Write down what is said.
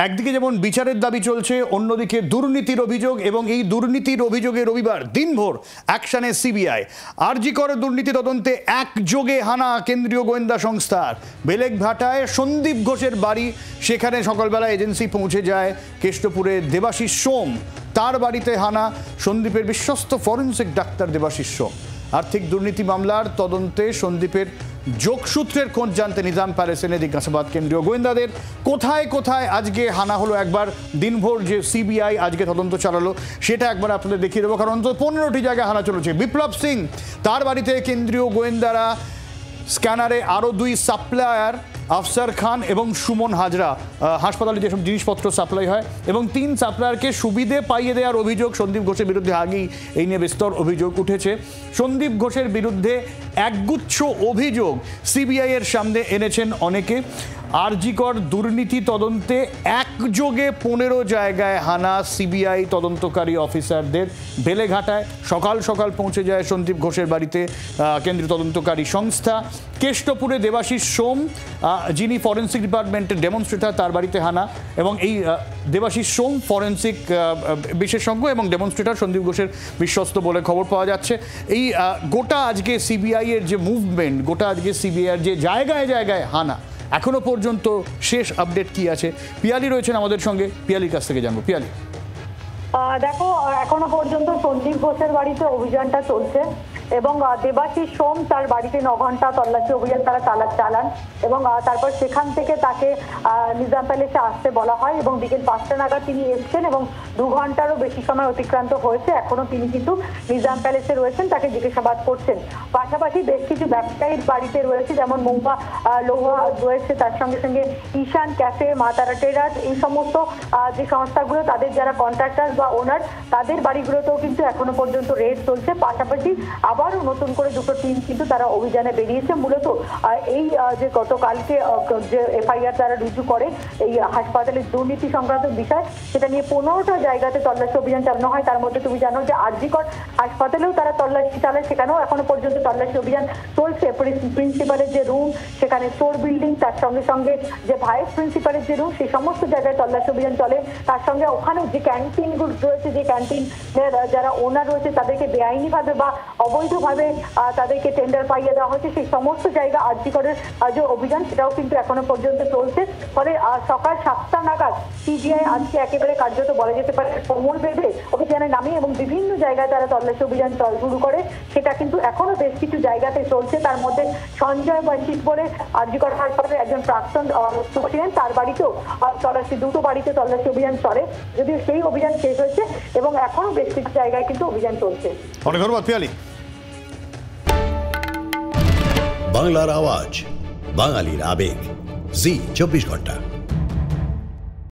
একদিকে যেমন বিচারের দাবি চলছে, অন্যদিকে দুর্নীতির অভিযোগ, এবং এই দুর্নীতির অভিযোগে রবিবার দিনভর অ্যাকশনে সিবিআই। আরজি কর দুর্নীতি তদন্তে একযোগে হানা কেন্দ্রীয় গোয়েন্দা সংস্থার। বেলেঘাটায় সন্দীপ ঘোষের বাড়ি, সেখানে সকালবেলা এজেন্সি পৌঁছে যায়। কেষ্টপুরে দেবাশিস সোম, তার বাড়িতে হানা। সন্দীপের বিশ্বস্ত ফরেন্সিক ডাক্তার দেবাশিস সোম। আর্থিক দুর্নীতি মামলার তদন্তে সন্দীপের যোগসূত্রের খোঁজ জানতে নিজাম প্যালেসে এনে জিজ্ঞাসাবাদ কেন্দ্রীয় গোয়েন্দাদের। কোথায় কোথায় আজকে হানা হলো, একবার দিনভর যে সিবিআই আজকে তদন্ত চালালো সেটা একবার আপনাদের দেখিয়ে দেবো, কারণ অন্তত 15টি জায়গায় হানা চলেছে। বিপ্লব সিং, তার বাড়িতে কেন্দ্রীয় গোয়েন্দারা স্ক্যানারে আরও 2 সাপ্লায়ার আফসার খান এবং সুমন হাজরা, হাসপাতালে যেসব জিনিসপত্র সাপ্লাই হয়, এবং 3 সাপ্লায়ারকে সুবিধে পাইয়ে দেওয়ার অভিযোগ সন্দীপ ঘোষের বিরুদ্ধে আগেই এই নিয়ে বিস্তর অভিযোগ উঠেছে। সন্দীপ ঘোষের বিরুদ্ধে একগুচ্ছ অভিযোগ সিবিআই এর সামনে এনেছেন অনেকে। আরজি কর দুর্নীতি তদন্তে একযোগে 15 জায়গায় হানা সিবিআই তদন্তকারী অফিসারদের। বেলেঘাটায় সকাল সকাল পৌঁছে যায় সন্দীপ ঘোষের বাড়িতে কেন্দ্রীয় তদন্তকারী সংস্থা। কেষ্টপুরে দেবাশিস সোম, যিনি ফরেন্সিক ডিপার্টমেন্টের ডেমনস্ট্রেটর, তার বাড়িতে হানা। এবং এই দেবাশিস সোম ফরেন্সিক বিশেষজ্ঞ এবং ডেমনস্ট্রেটর, সন্দীপ ঘোষের বিশ্বস্ত বলে খবর পাওয়া যাচ্ছে। এই গোটা আজকে সিবিআই এর যে মুভমেন্ট, গোটা আজকে সিবিআই এর যে জায়গায় জায়গায় হানা, এখনো পর্যন্ত শেষ আপডেট কি আছে? পিয়ালি রয়েছেন আমাদের সঙ্গে, পিয়ালির কাছ থেকে জানবো। পিয়ালি, দেখো, এখনো পর্যন্ত সন্দীপ ঘোষের বাড়িতে অভিযানটা চলছে এবং দেবাশিস সোম তার বাড়িতে 9 ঘন্টা তল্লাশি অভিযান তারা চালান এবং তারপর সেখান থেকে তাকে নিজাম প্যালেসে আসতে বলা হয় এবং বিকেল 5টা নাগাদ তিনি এসছেন এবং 2 ঘন্টারও বেশি সময় অতিক্রান্ত হয়েছে। এখনো তিনি কিন্তু নিজাম প্যালেসে রয়েছেন, তাকে জিজ্ঞাসাবাদ করছেন। পাশাপাশি বেশ কিছু ব্যবসায়ীর বাড়িতে রয়েছে, যেমন মৌমা লোহা রয়েছে, তার সঙ্গে সঙ্গে ঈশান ক্যাফে, মা তারা ট্রেডার্স, এই সমস্ত যে সংস্থাগুলো, তাদের যারা কন্ট্রাক্টর বা ওনার, তাদের বাড়িগুলোতেও কিন্তু এখনো পর্যন্ত রেড চলছে। পাশাপাশি আবারও নতুন করে 2টো টিম কিন্তু তারা অভিযানে বেরিয়েছে। মূলত এই যে গতকালকে যে এফআইআর তারা রুজু করে এই হাসপাতালের দুর্নীতি সংক্রান্ত বিষয়, সেটা নিয়ে 15টা জায়গাতে তল্লাশি অভিযান চালানো হয়। তার মধ্যে তুমি জানো যে আরজি কর হাসপাতালেও তারা তল্লাশি চালায়, সেখানেও এখনো পর্যন্ত তল্লাশি অভিযান চলছে। প্রিন্সিপালের যে রুম, সেখানে স্টোর বিল্ডিং, তার সঙ্গে সঙ্গে যে ভাইস প্রিন্সিপালের যে রুম, সেই সমস্ত জায়গায় তল্লাশি অভিযান চলে। তার সঙ্গে ওখানে যে ক্যান্টিনগুলো রয়েছে, যে ক্যান্টিনের যারা ওনার রয়েছে, তাদেরকে বেআইনিভাবে বা অবৈধভাবে তাদেরকে টেন্ডার পাইয়ে দেওয়া হয়েছে, সেই সমস্ত জায়গা আরজি করের যে অভিযান, সেটাও কিন্তু এখনো পর্যন্ত চলছে। ফলে সকাল 7টা নাগাদ সিবিআই আজকে একেবারে কার্যত বলা যেতে পারে কোমর বেঁধে অভিযানে নামে এবং বিভিন্ন জায়গায় তারা তল্লাশি অভিযান শুরু করে। সেটা কিন্তু এখনো বেশ কিছু জায়গাতে চলছে। তার মধ্যে সঞ্জয় বৈশিক বলে আরজি কর হাসপাতালের একজন প্রাক্তন ছিলেন, তার বাড়িতেও তল্লাশি, 2টো বাড়িতে তল্লাশি অভিযান চলে, যদিও সেই অভিযান শেষ হয়েছে এবং এখনো বেশ কিছু জায়গায় কিন্তু অভিযান চলছে। অনেক ধন্যবাদ পিয়ালি। বাংলার আওয়াজ, বাঙালির আবেগ, জি 24 ঘন্টা।